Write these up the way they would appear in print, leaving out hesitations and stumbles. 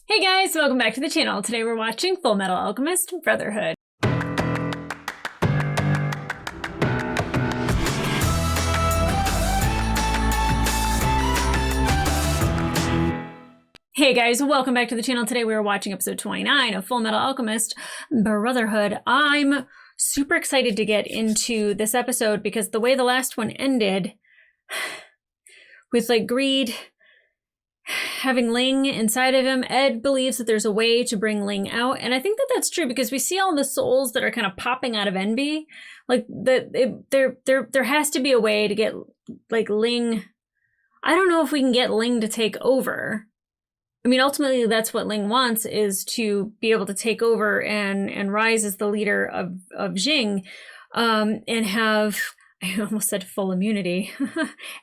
Hey guys, welcome back to the channel. Today we're watching Fullmetal Alchemist Brotherhood. Hey guys, welcome back to the channel. Today we are watching episode 29 of Fullmetal Alchemist Brotherhood. I'm super excited to get into this episode because the way the last one ended, with like greed having Ling inside of him, Ed believes that there's a way to bring Ling out, and I think that that's true because we see all the souls that are kind of popping out of envy. Like there has to be a way to get like Ling. I don't know if we can get Ling to take over. I mean, ultimately, that's what Ling wants, is to be able to take over and rise as the leader of Jing, and have, I almost said full immunity,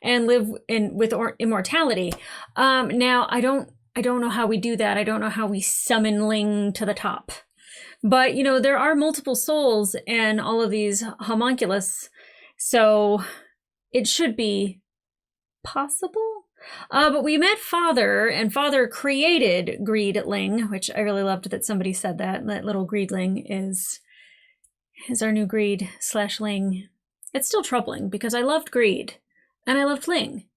and live with immortality. Now, I don't know how we do that. I don't know how we summon Ling to the top. But, you know, there are multiple souls in all of these homunculus, so it should be possible. But we met Father, and Father created Greedling, which I really loved that somebody said that. That little Greedling is our new Greed/Ling. It's still troubling because I loved Greed and I loved Ling.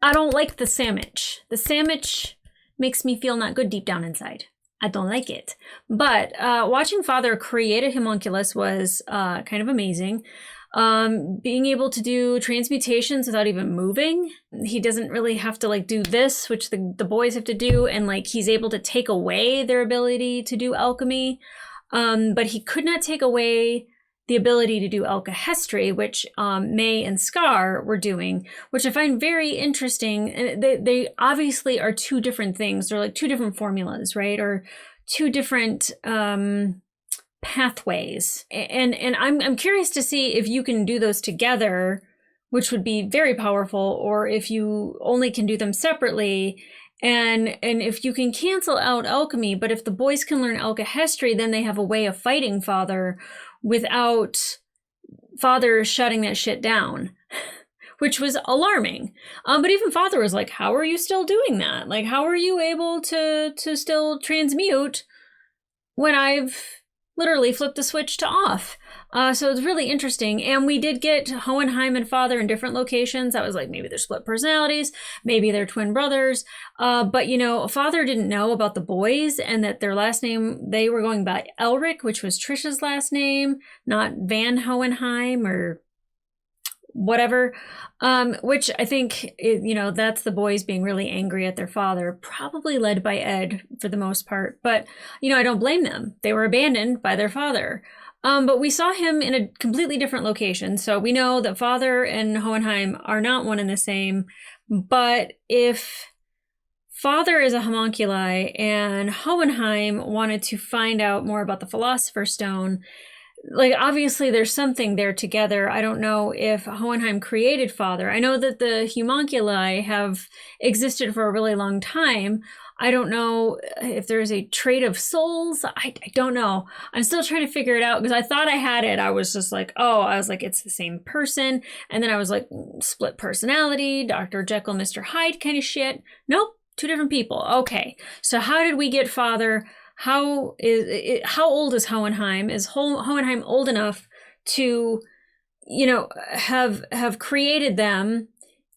I don't like the sandwich. The sandwich makes me feel not good deep down inside. I don't like it. But watching Father create a homunculus was kind of amazing. Being able to do transmutations without even moving. He doesn't really have to like do this, which the boys have to do, and like he's able to take away their ability to do alchemy. But he could not take away the ability to do alchemy, which May and Scar were doing, which I find very interesting. And they obviously are two different things. They're like two different formulas, right? Or two different pathways. And I'm curious to see if you can do those together, which would be very powerful, or if you only can do them separately. And if you can cancel out alchemy, but if the boys can learn alchemy, then they have a way of fighting Father without Father shutting that shit down, which was alarming. But even Father was like, how are you still doing that? Like, how are you able to still transmute when I've literally flipped the switch to off? So it's really interesting. And we did get Hohenheim and Father in different locations. I was like, maybe they're split personalities, maybe they're twin brothers. But, you know, Father didn't know about the boys and that their last name, they were going by Elric, which was Trisha's last name, not Van Hohenheim or whatever, which I think, you know, that's the boys being really angry at their father, probably led by Ed for the most part. But, you know, I don't blame them. They were abandoned by their father. But we saw him in a completely different location. So we know that Father and Hohenheim are not one and the same. But if Father is a homunculi and Hohenheim wanted to find out more about the Philosopher's Stone, like, obviously there's something there together. I don't know if Hohenheim created Father. I know that the homunculi have existed for a really long time. I don't know if there's a trait of souls. I don't know. I'm still trying to figure it out because I thought I had it. I was just like, oh, I was like, it's the same person. And then I was like, split personality, Dr. Jekyll, Mr. Hyde kind of shit. Nope, two different people. Okay, so how did we get Father? How old is Hohenheim? Is Hohenheim old enough to, you know, have created them?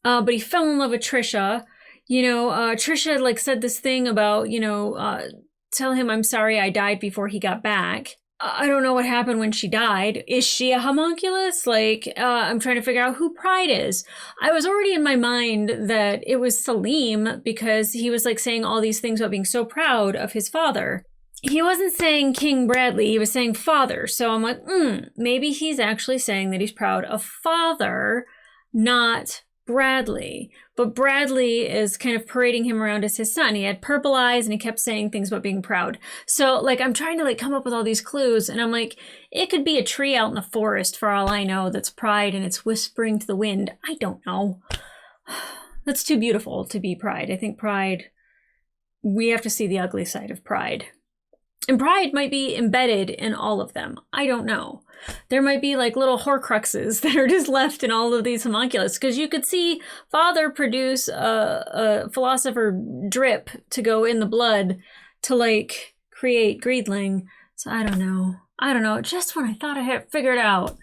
But he fell in love with Trisha. You know, Trisha like said this thing about, you know, tell him I'm sorry I died before he got back. I don't know what happened when she died. Is she a homunculus? Like, I'm trying to figure out who Pride is. I was already in my mind that it was Salim because he was like saying all these things about being so proud of his father. He wasn't saying King Bradley, he was saying Father. So I'm like, maybe he's actually saying that he's proud of Father, not Bradley. But Bradley is kind of parading him around as his son. He had purple eyes and he kept saying things about being proud. So like, I'm trying to like come up with all these clues, and I'm like, it could be a tree out in the forest for all I know that's Pride and it's whispering to the wind. I don't know. That's too beautiful to be Pride. I think Pride, we have to see the ugly side of Pride. And Pride might be embedded in all of them. I don't know. There might be like little horcruxes that are just left in all of these homunculus, because you could see Father produce a philosopher drip to go in the blood to like create Greedling. So I don't know. Just when I thought I had it figured out.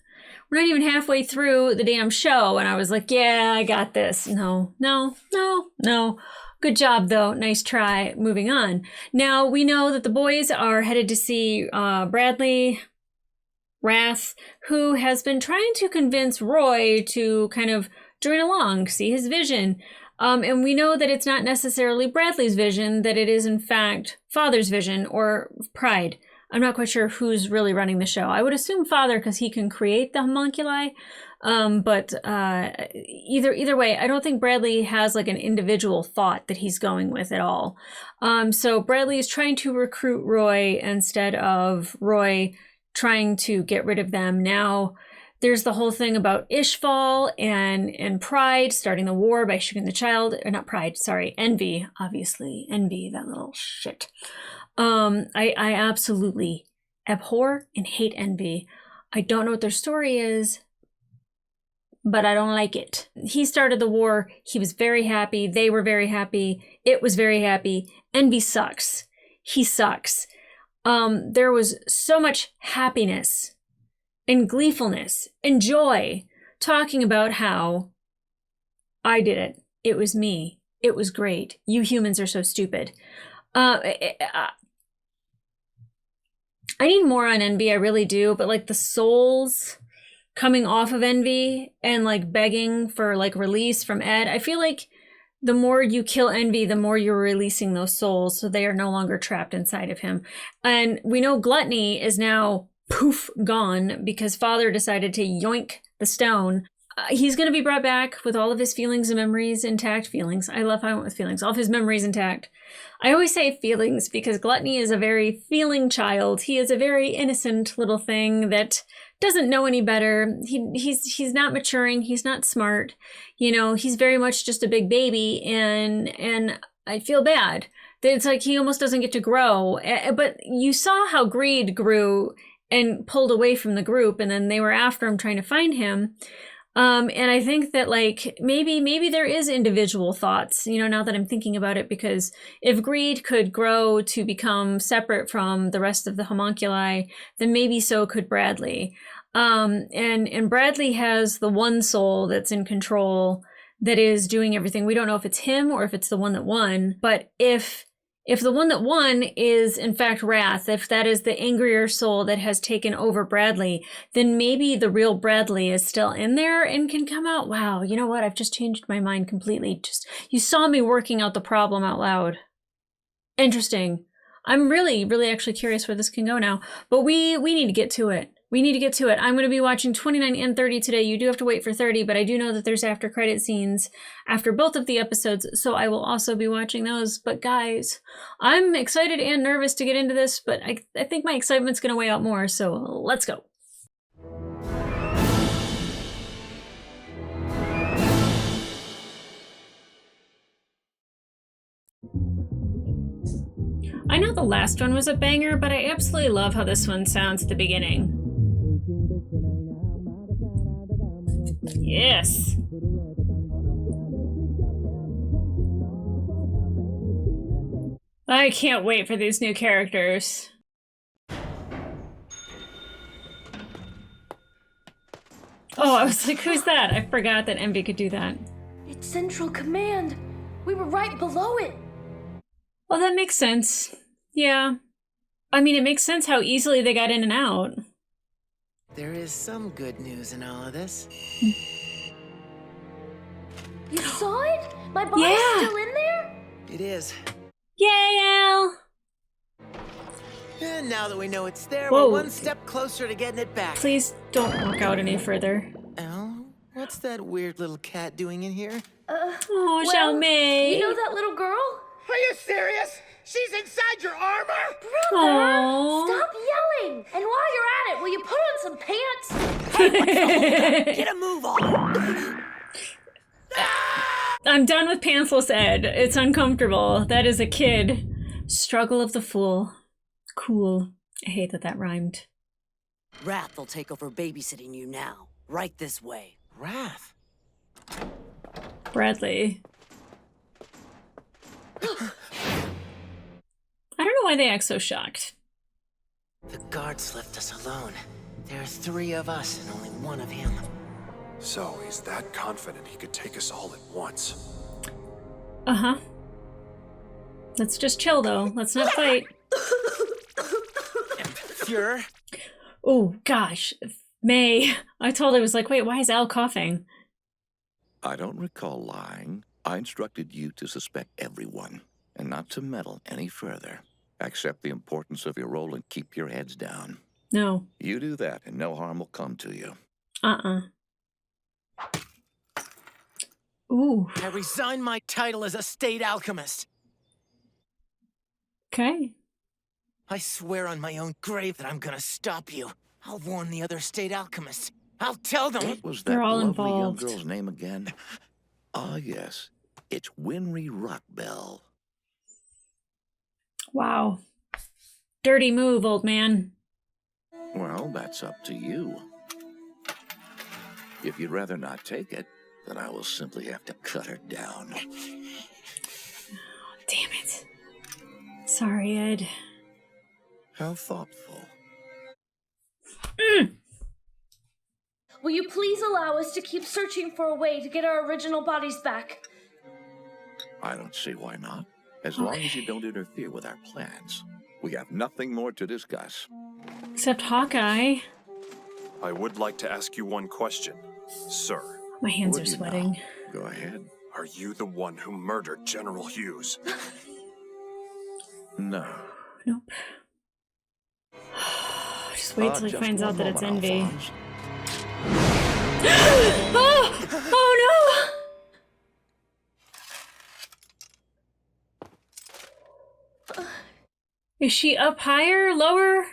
We're not even halfway through the damn show, and I was like, yeah, I got this. No. Good job, though. Nice try. Moving on. Now, we know that the boys are headed to see Bradley Wrath, who has been trying to convince Roy to kind of join along, see his vision. And we know that it's not necessarily Bradley's vision, that it is, in fact, Father's vision, or Pride. I'm not quite sure who's really running the show. I would assume Father, because he can create the homunculi. But either way, I don't think Bradley has like an individual thought that he's going with at all. So Bradley is trying to recruit Roy instead of Roy trying to get rid of them. Now, there's the whole thing about Ishval and Pride starting the war by shooting the child. Or not Pride, sorry, Envy, obviously. Envy, that little shit. I absolutely abhor and hate Envy. I don't know what their story is, but I don't like it. He started the war. He was very happy. They were very happy. It was very happy. Envy sucks. He sucks. There was so much happiness and gleefulness and joy talking about how I did it. It was me. It was great. You humans are so stupid. I need more on Envy, I really do, but like the souls coming off of Envy and like begging for like release from Ed, I feel like the more you kill Envy, the more you're releasing those souls, so they are no longer trapped inside of him. And we know Gluttony is now poof gone because Father decided to yoink the stone. He's going to be brought back with all of his feelings and memories intact. Feelings. I love how I went with feelings. All of his memories intact. I always say feelings because Gluttony is a very feeling child. He is a very innocent little thing that doesn't know any better. He's not maturing. He's not smart. You know, he's very much just a big baby, and I feel bad. It's like he almost doesn't get to grow. But you saw how Greed grew and pulled away from the group, and then they were after him trying to find him. And I think that like maybe there is individual thoughts, you know, now that I'm thinking about it, because if Greed could grow to become separate from the rest of the homunculi, then maybe so could Bradley. And Bradley has the one soul that's in control that is doing everything. We don't know if it's him or if it's the one that won, but if the one that won is in fact Wrath, if that is the angrier soul that has taken over Bradley, then maybe the real Bradley is still in there and can come out. Wow, you know what? I've just changed my mind completely. You saw me working out the problem out loud. Interesting. I'm really, really actually curious where this can go now. But we need to get to it. We need to get to it. I'm going to be watching 29 and 30 today. You do have to wait for 30, but I do know that there's after credit scenes after both of the episodes, so I will also be watching those. But guys, I'm excited and nervous to get into this, but I think my excitement's going to weigh out more, so let's go. I know the last one was a banger, but I absolutely love how this one sounds at the beginning. Yes. I can't wait for these new characters. Oh, I was like, who's that? I forgot that Envy could do that. It's Central Command. We were right below it. Well, that makes sense. Yeah. I mean, it makes sense how easily they got in and out. There is some good news in all of this. You saw it? My body's still in there? It is. Yay, Al! And now that we know it's there, Whoa. we're one step closer to getting it back. Please don't walk out any further. Al, what's that weird little cat doing in here? Oh, Xiaomei. You know that little girl? Are you serious? She's inside your armor? Brother! Aww. Stop yelling! And while you're at it, will you put on some pants? Get a move on! I'm done with pantsless Ed. It's uncomfortable. That is a kid. Struggle of the fool. Cool. I hate that rhymed. Wrath will take over babysitting you now. Right this way. Wrath? Bradley. I don't know why they act so shocked. The guards left us alone. There are 3 of us and only 1 of him. So he's that confident he could take us all at once. Uh-huh. Let's just chill, though. Let's not fight. Fuhrer? Oh, gosh. May. I told her, I was like, wait, why is Al coughing? I don't recall lying. I instructed you to suspect everyone and not to meddle any further. Accept the importance of your role and keep your heads down. No. You do that and no harm will come to you. Ooh. I resign my title as a state alchemist. Okay. I swear on my own grave that I'm gonna stop you. I'll warn the other state alchemists. I'll tell them. What was They're that all lovely involved. young girl's name again? Ah, yes. It's Winry Rockbell. Wow. Dirty move, old man. Well, that's up to you. If you'd rather not take it, then I will simply have to cut her down. Damn it. Sorry, Ed. How thoughtful. Will you please allow us to keep searching for a way to get our original bodies back? I don't see why not. As long as you don't interfere with our plans. We have nothing more to discuss. Except Hawkeye. I would like to ask you one question, sir. My hands Would are you sweating. now? Go ahead. Are you the one who murdered General Hughes? No. Nope. Just wait till he Just finds one out that it's moment, envy. Alphonse. Oh no! Is she up higher, lower?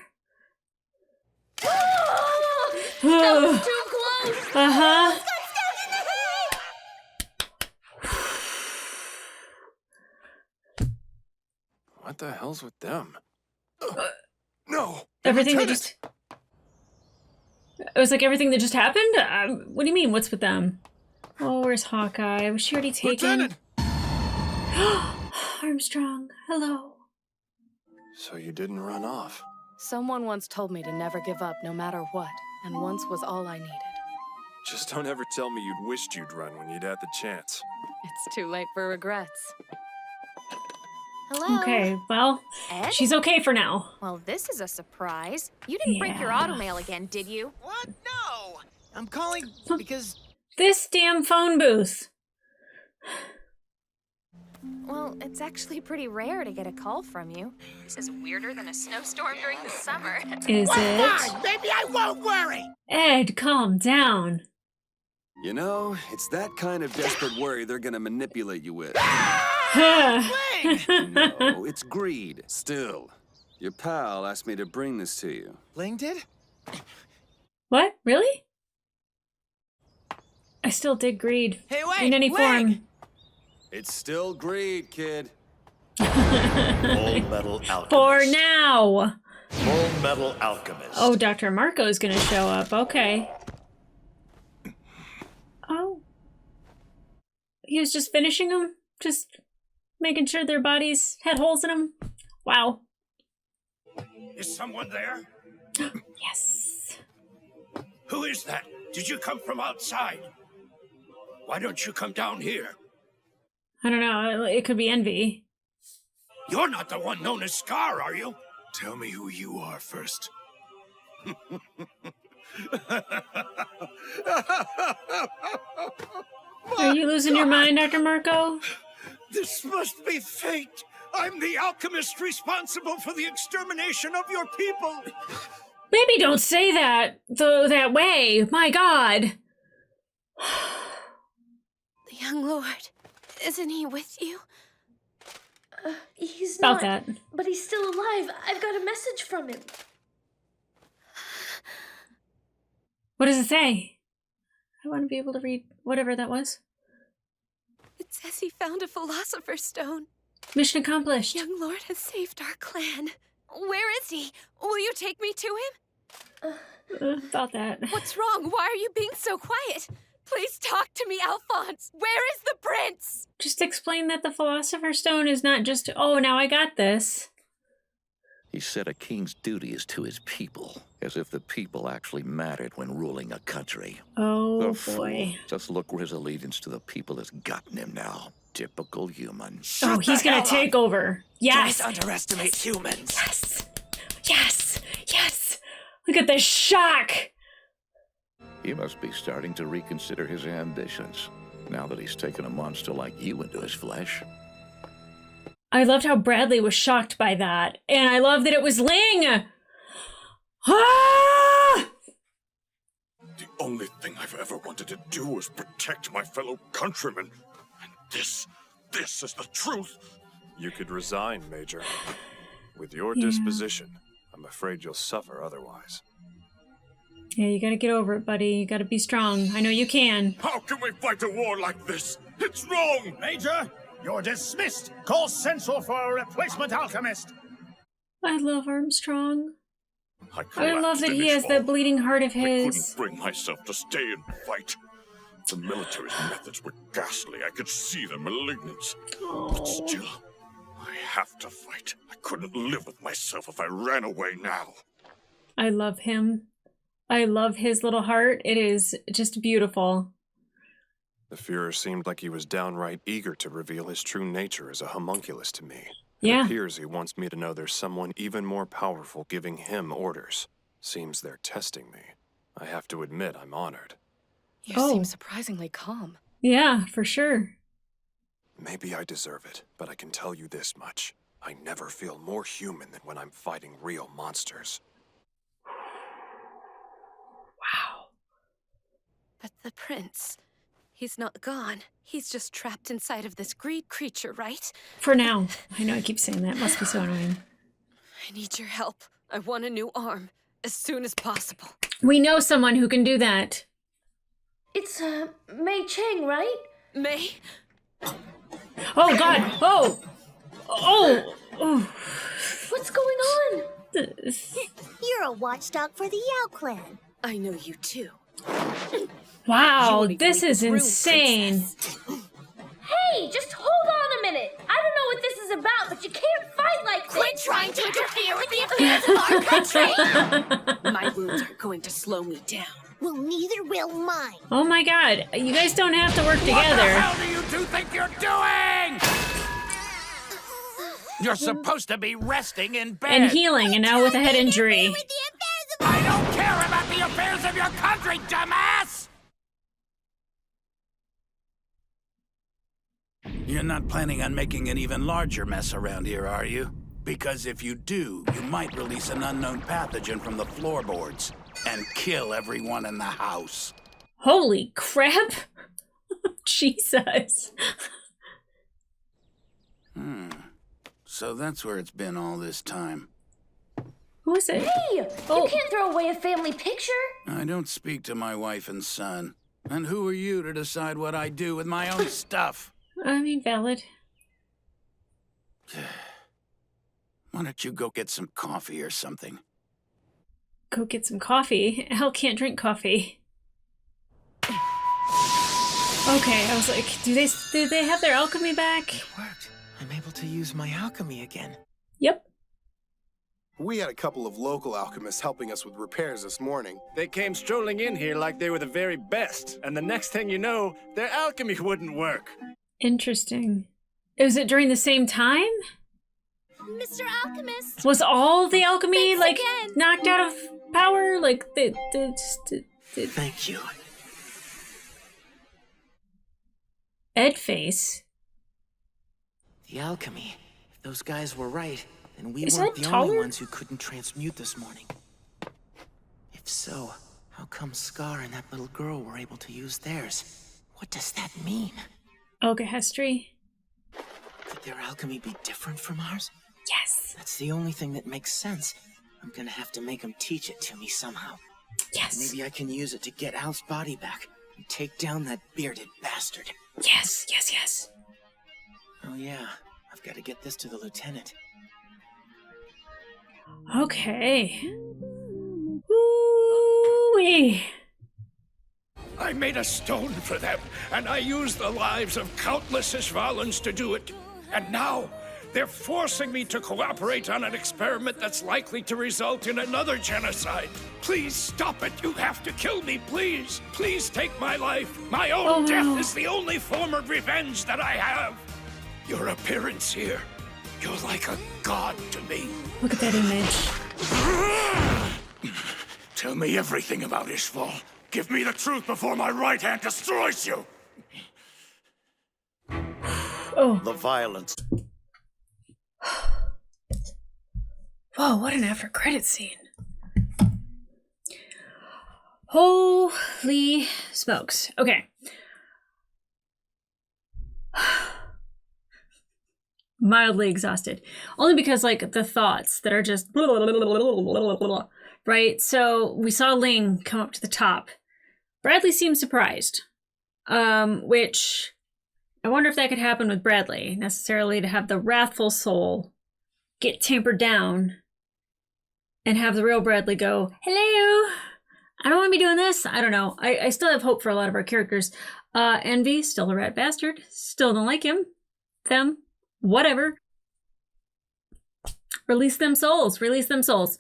That was too close! Uh-huh. What the hell's with them? No! Everything that Lieutenant! just... It was like everything that just happened? What do you mean, what's with them? Oh, where's Hawkeye? Was she already taken? Lieutenant! Armstrong, hello. So you didn't run off. Someone once told me to never give up no matter what, and once was all I needed. Just don't ever tell me you'd wished you'd run when you'd had the chance. It's too late for regrets. Hello? Okay, well, Ed? she's okay for now. Well, this is a surprise. You didn't break your Yeah. automail again, did you? What? No! I'm calling because... This damn phone booth. Well, it's actually pretty rare to get a call from you. This is weirder than a snowstorm during the summer. Is it? Fine, baby, I won't worry. Ed, calm down. You know, it's that kind of desperate worry they're gonna manipulate you with. No, it's greed. Still, your pal asked me to bring this to you. Ling did? What? Really? I still dig greed. Hey, wait! In any Ling! form. It's still greed, kid. Fullmetal Alchemist. For now. Fullmetal Alchemist. Oh, Dr. Marco's gonna show up. Okay. Oh. He was just finishing them? Just making sure their bodies had holes in them? Wow. Is someone there? Yes. Who is that? Did you come from outside? Why don't you come down here? I don't know. It could be envy. You're not the one known as Scar, are you? Tell me who you are first. Are you losing your mind, Dr. Marco? This must be fate. I'm the alchemist responsible for the extermination of your people. Maybe don't say that that way. My God. The young lord, isn't he with you? He's About not, that. but he's still alive. I've got a message from him. What does it say? I want to be able to read whatever that was. It says he found a philosopher's stone. Mission accomplished. Young lord has saved our clan. Where is he? Will you take me to him? About that. What's wrong? Why are you being so quiet? Please talk to me, Alphonse. Where is the prince? Just explain that the Philosopher's Stone is not just, oh, now I got this. He said a king's duty is to his people, as if the people actually mattered when ruling a country. Oh, The boy. fool. Just look where his allegiance to the people has gotten him now. Typical human. Oh, he's gonna take over. Yes. Don't underestimate humans. Yes. Yes. Yes. Look at the shock. He must be starting to reconsider his ambitions, now that he's taken a monster like you into his flesh. I loved how Bradley was shocked by that. And I love that it was Ling. Ah! The only thing I've ever wanted to do was protect my fellow countrymen. And this is the truth. You could resign, Major. With your disposition, I'm afraid you'll suffer otherwise. Yeah, you gotta get over it, buddy. You gotta be strong. I know you can. How can we fight a war like this? It's wrong! Major, you're dismissed. Call Central for a replacement alchemist. I love Armstrong. I love collapsed that in he his has fall. the bleeding heart of I couldn't his. bring myself to stay and fight. The military's methods were ghastly. I could see the malignance. But still, I have to fight. I couldn't live with myself if I ran away now. I love him. I love his little heart. It is just beautiful. The Fuhrer seemed like he was downright eager to reveal his true nature as a homunculus to me. Yeah. It appears he wants me to know there's someone even more powerful giving him orders. Seems they're testing me. I have to admit I'm honored. You Oh. seem surprisingly calm. Yeah, for sure. Maybe I deserve it, but I can tell you this much. I never feel more human than when I'm fighting real monsters. Wow. But the prince, he's not gone. He's just trapped inside of this greed creature, right? For now. I know I keep saying that. Must be so annoying. I need your help. I want a new arm as soon as possible. We know someone who can do that. It's, Mei Chang, right? May? Oh, God. Oh. Oh. Oh. What's going on? You're a watchdog for the Yao clan. I know you too. Wow, You this wanna is go through, insane. princess. Hey, just hold on a minute. I don't know what this is about, but you can't fight like this. Quit trying to interfere with the affairs of our country! My wounds aren't going to slow me down. Well, neither will mine. Oh my God. You guys don't have to work What the together. hell do you two think you're doing? You're supposed to be resting in bed. And healing, and now with a head injury. I don't care about the affairs of your country, dumbass! You're not planning on making an even larger mess around here, are you? Because if you do, you might release an unknown pathogen from the floorboards and kill everyone in the house. Holy crap. Jesus. So that's where it's been all this time. Who is it? Hey, you can't throw away a family picture. I don't speak to my wife and son. And who are you to decide what I do with my own stuff? I mean, valid. Why don't you go get some coffee or something? Go get some coffee. Hell can't drink coffee. Okay, I was like, do they have their alchemy back? It worked. I'm able to use my alchemy again. Yep. We had a couple of local alchemists helping us with repairs this morning. They came strolling in here like they were the very best, and the next thing you know, their alchemy wouldn't work. Interesting. Was it during the same time? Mr. Alchemist. Was all the alchemy, Thanks like, again. knocked out of power? Like, Thank you. Ed face? The alchemy. If those guys were right, then we Is weren't that the taller? only ones who couldn't transmute this morning. If so, how come Scar and that little girl were able to use theirs? What does that mean? Okay, history. Could their alchemy be different from ours? Yes. That's the only thing that makes sense. I'm gonna have to make them teach it to me somehow. Yes. Maybe I can use it to get Al's body back and take down that bearded bastard. Yes, yes, yes. Oh yeah, I've got to get this to the lieutenant. Okay. Ooh-wee. I made a stone for them, and I used the lives of countless Ishvalans to do it. And now, They're forcing me to cooperate on an experiment that's likely to result in another genocide. Please stop it. You have to kill me, please. Please take my life. My own death is the only form of revenge that I have. Your appearance here, you're like a god to me. Look at that image. Tell me everything about Ishval. Give me the truth before my right hand destroys you. Oh. The violence. Whoa, what an after credit scene. Holy smokes. Okay. Mildly exhausted. Only because, like, the thoughts that are just blah, blah, blah, blah, blah, blah, right? So we saw Ling come up to the top. Bradley seemed surprised, which I wonder if that could happen with Bradley, necessarily to have the wrathful soul get tempered down and have the real Bradley go, hello, I don't want to be doing this. I don't know. I still have hope for a lot of our characters. Envy, still a rat bastard. Still don't like him. Them. Whatever. Release them souls. Release them souls.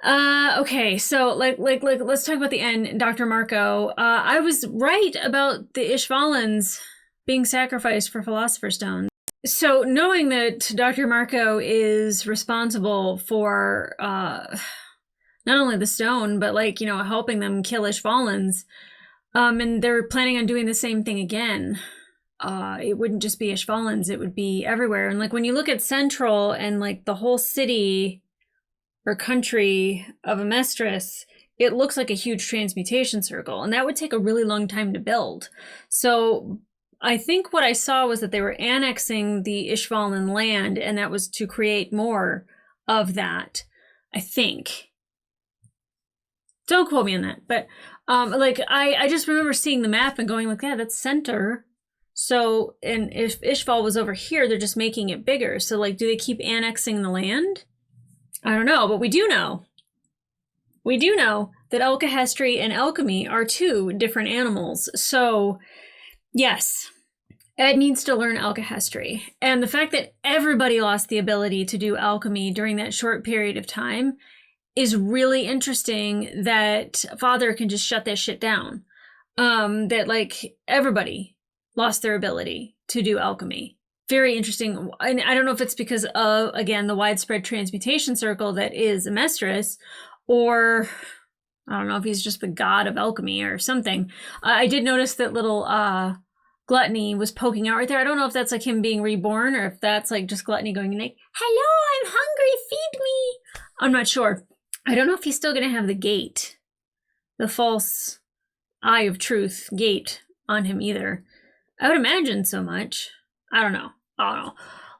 Okay, so like let's talk about the end. Dr. Marco. I was right about the Ishvalans being sacrificed for Philosopher's Stone. So knowing that Dr. Marco is responsible for not only the stone, but like, you know, helping them kill Ishvalans, and they're planning on doing the same thing again. It wouldn't just be Ishvalans, it would be everywhere. And like when you look at Central and like the whole city or country of Amestris, it looks like a huge transmutation circle, and that would take a really long time to build. So I think what I saw was that they were annexing the Ishvalan land, and that was to create more of that, I think. Don't quote me on that, but like I just remember seeing the map and going like, yeah, that's center. So, and if Ishval was over here, they're just making it bigger. So like, do they keep annexing the land? I don't know, but we do know that alchemy and alchemy are two different animals. So yes, Ed needs to learn alchemy. And the fact that everybody lost the ability to do alchemy during that short period of time is really interesting, that Father can just shut that shit down. That like everybody lost their ability to do alchemy. Very interesting. And I don't know if it's because of, again, the widespread transmutation circle that is Amestris, or I don't know if he's just the god of alchemy or something. I did notice that little Gluttony was poking out right there. I don't know if that's like him being reborn, or if that's like just Gluttony going like, hello, I'm hungry, feed me. I'm not sure. I don't know if he's still going to have the gate, the false eye of truth gate on him either. I would imagine so much. I don't know.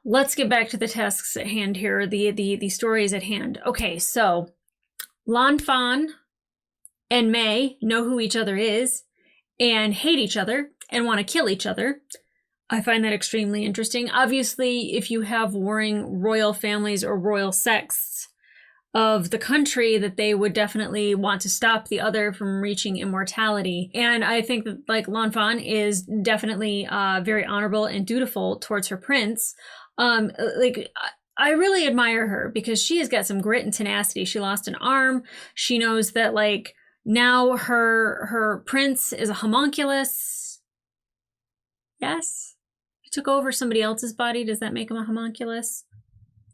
Let's get back to the tasks at hand here, the stories at hand. Okay, so Lan Fan and May know who each other is and hate each other and want to kill each other. I find that extremely interesting. Obviously, if you have warring royal families or royal sects of the country, that they would definitely want to stop the other from reaching immortality. And I think that like Lan Fan is definitely very honorable and dutiful towards her prince. Like I really admire her because she has got some grit and tenacity. She lost an arm. She knows that like now her prince is a homunculus. Yes? He took over somebody else's body. Does that make him a homunculus?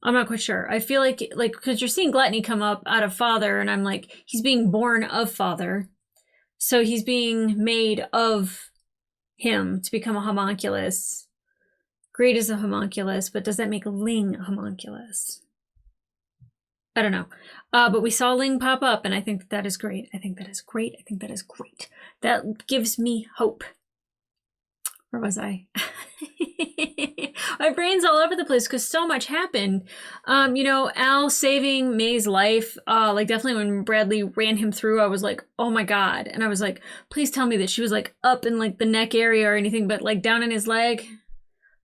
I'm not quite sure. I feel like because you're seeing Gluttony come up out of Father, and I'm like, he's being born of Father. So he's being made of him to become a homunculus. Great is a homunculus, but does that make Ling a homunculus? I don't know. But we saw Ling pop up, and I think that is great. I think that is great. I think that is great. That gives me hope. Where was I? My brain's all over the place because so much happened. You know, Al saving May's life. Like definitely when Bradley ran him through, I was like, oh my God. And I was like, please tell me that she was like up in like the neck area or anything, but like down in his leg.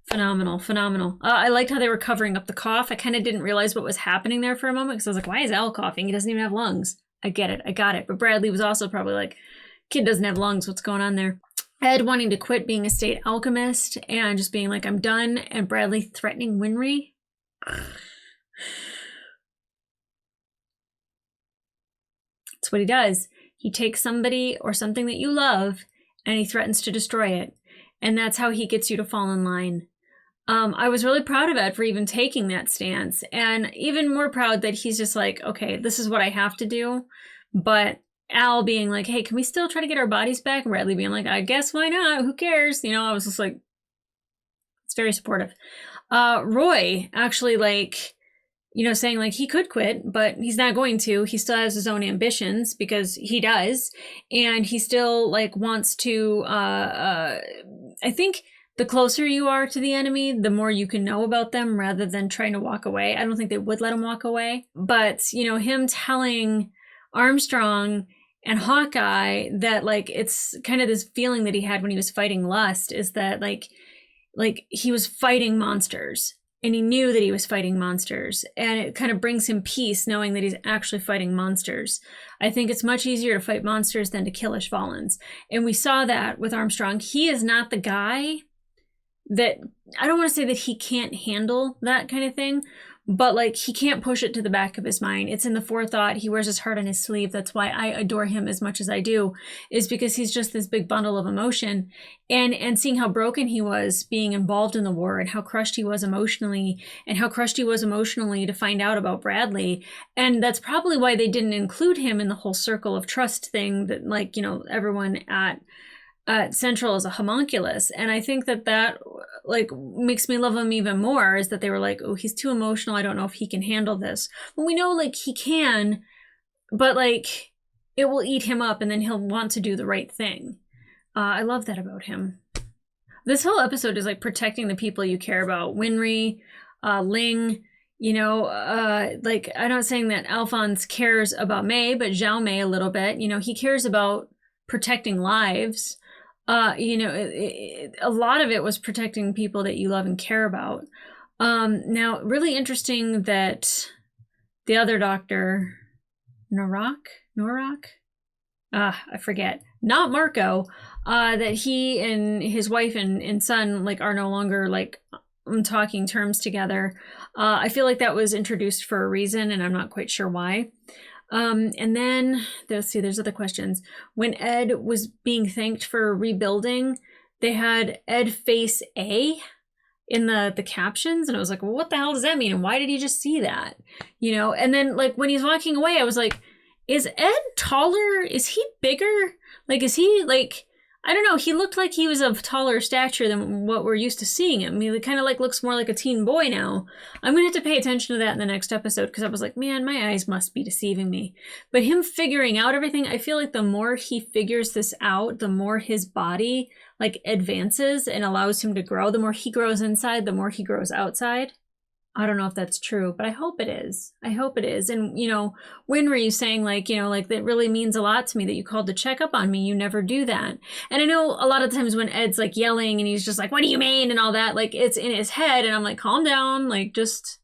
Phenomenal, phenomenal. I liked how they were covering up the cough. I kind of didn't realize what was happening there for a moment because I was like, why is Al coughing? He doesn't even have lungs. I get it. I got it. But Bradley was also probably like, kid doesn't have lungs. What's going on there? Ed wanting to quit being a state alchemist and just being like, I'm done. And Bradley threatening Winry. That's what he does. He takes somebody or something that you love and he threatens to destroy it. And that's how he gets you to fall in line. I was really proud of Ed for even taking that stance, and even more proud that he's just like, okay, this is what I have to do. But Al being like, hey, can we still try to get our bodies back? And Bradley being like, I guess why not? Who cares? You know, I was just like, it's very supportive. Roy actually, like, you know, saying like he could quit, but he's not going to. He still has his own ambitions because he does. And he still like wants to, I think the closer you are to the enemy, the more you can know about them rather than trying to walk away. I don't think they would let him walk away. But, you know, him telling Armstrong and Hawkeye that like it's kind of this feeling that he had when he was fighting Lust is that like he was fighting monsters and he knew that he was fighting monsters, and it kind of brings him peace knowing that he's actually fighting monsters. I think it's much easier to fight monsters than to kill Ishvalans. And we saw that with Armstrong. He is not the guy that, I don't want to say that he can't handle that kind of thing, but like he can't push it to the back of his mind. It's in the forethought. He wears his heart on his sleeve. That's why I adore him as much as I do, is because he's just this big bundle of emotion. And seeing how broken he was being involved in the war, and how crushed he was emotionally, to find out about Bradley. And that's probably why they didn't include him in the whole circle of trust thing that, like, you know, everyone at Central is a homunculus. And I think that like makes me love him even more, is that they were like, oh, he's too emotional, I don't know if he can handle this. Well, we know like he can, but like it will eat him up and then he'll want to do the right thing. I love that about him. This whole episode is like protecting the people you care about. Winry, Ling, you know, like I'm not saying that Alphonse cares about May, but Zhao Mei a little bit. You know, he cares about protecting lives. You know, a lot of it was protecting people that you love and care about. Now, really interesting that the other doctor, Norak, I forget, not Marco, that he and his wife and son like are no longer like on talking terms together. I feel like that was introduced for a reason, and I'm not quite sure why. And then let's see, there's other questions. When Ed was being thanked for rebuilding, they had Ed face A in the captions, and I was like, well, what the hell does that mean? And why did he just see that? You know, and then like when he's walking away, I was like, is Ed taller? Is he bigger? Like, is he like, I don't know. He looked like he was of taller stature than what we're used to seeing him. I mean, he kind of like looks more like a teen boy now. I'm going to have to pay attention to that in the next episode, because I was like, man, my eyes must be deceiving me. But him figuring out everything, I feel like the more he figures this out, the more his body like advances and allows him to grow. The more he grows inside, the more he grows outside. I don't know if that's true, but I hope it is. I hope it is. And, you know, Winry saying like, you know, like that really means a lot to me that you called to check up on me. You never do that. And I know a lot of times when Ed's like yelling and he's just like, what do you mean? And all that, like it's in his head. And I'm like, calm down. Like, just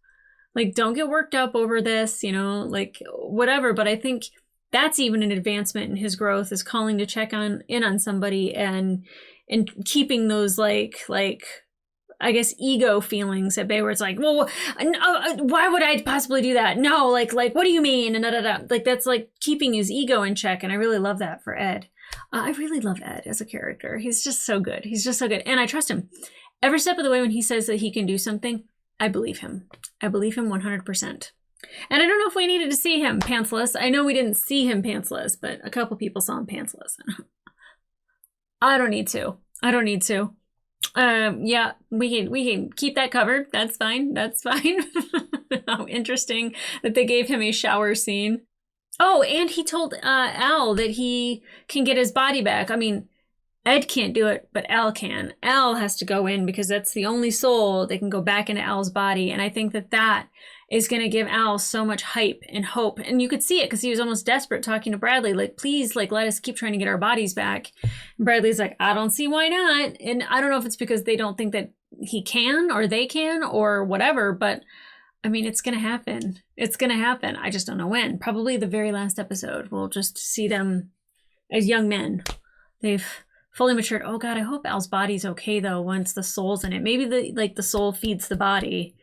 like, don't get worked up over this, you know, like whatever. But I think that's even an advancement in his growth, is calling to check in on somebody and keeping those like, I guess, ego feelings at bay, where it's like, well, why would I possibly do that? No, like, what do you mean? And like, that's like keeping his ego in check. And I really love that for Ed. I really love Ed as a character. He's just so good. He's just so good. And I trust him. Every step of the way when he says that he can do something, I believe him. I believe him 100%. And I don't know if we needed to see him pantsless. I know we didn't see him pantsless, but a couple people saw him pantsless. I don't need to. Yeah, we can keep that covered. That's fine. How interesting that they gave him a shower scene. Oh, and he told Al that he can get his body back. I mean, Ed can't do it, but Al can. Al has to go in because that's the only soul that can go back into Al's body. And I think that is going to give Al so much hype and hope. And you could see it because he was almost desperate talking to Bradley, like, please, like, let us keep trying to get our bodies back. And Bradley's like, I don't see why not. And I don't know if it's because they don't think that he can or they can or whatever, but I mean, it's going to happen. It's going to happen. I just don't know when. Probably the very last episode. We'll just see them as young men. They've fully matured. Oh God, I hope Al's body's okay though once the soul's in it. Maybe the soul feeds the body.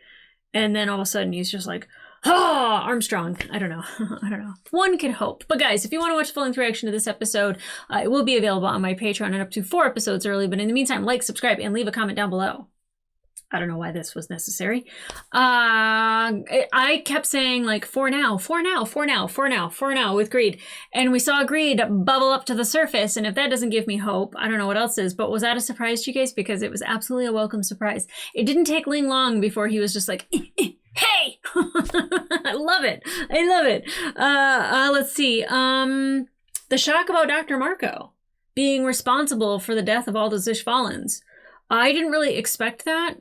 And then all of a sudden he's just like, ah, Armstrong. I don't know. I don't know. One can hope. But guys, if you want to watch the full-length reaction to this episode, it will be available on my Patreon and up to 4 episodes early. But in the meantime, like, subscribe, and leave a comment down below. I don't know why this was necessary. I kept saying like, for now with greed. And we saw greed bubble up to the surface. And if that doesn't give me hope, I don't know what else is. But was that a surprise to you guys? Because it was absolutely a welcome surprise. It didn't take Ling long before he was just like, hey! I love it. I love it. Let's see. The shock about Dr. Marco being responsible for the death of all the Zishvalans. I didn't really expect that.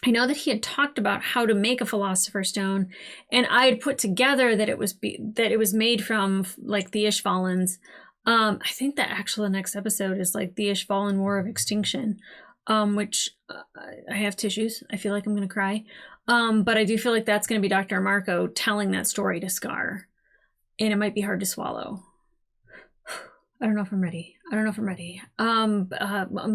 I know that he had talked about how to make a Philosopher's Stone, and I had put together that it was made from like the Ishvalans. I think that actually the next episode is like the Ishvalan War of Extinction, which I have tissues. I feel like I'm gonna cry, but I do feel like that's gonna be Dr. Marco telling that story to Scar, and it might be hard to swallow. I don't know if I'm ready. I'm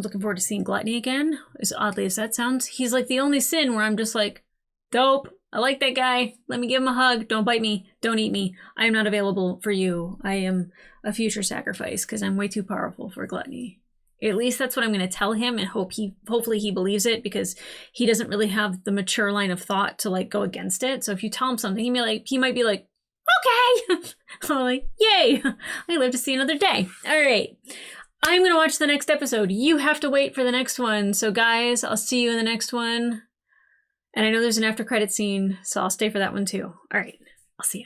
looking forward to seeing Gluttony again, as oddly as that sounds. He's like the only sin where I'm just like, dope. I like that guy. Let me give him a hug. Don't bite me. Don't eat me. I am not available for you. I am a future sacrifice because I'm way too powerful for Gluttony. At least that's what I'm going to tell him, and hopefully he believes it, because he doesn't really have the mature line of thought to like go against it. So if you tell him something, he might be like, okay. I'm like, yay, I live to see another day. All right, I'm gonna watch the next episode. You have to wait for the next one. So guys, I'll see you in the next one. And I know there's an after credit scene, so I'll stay for that one too. All right, I'll see ya.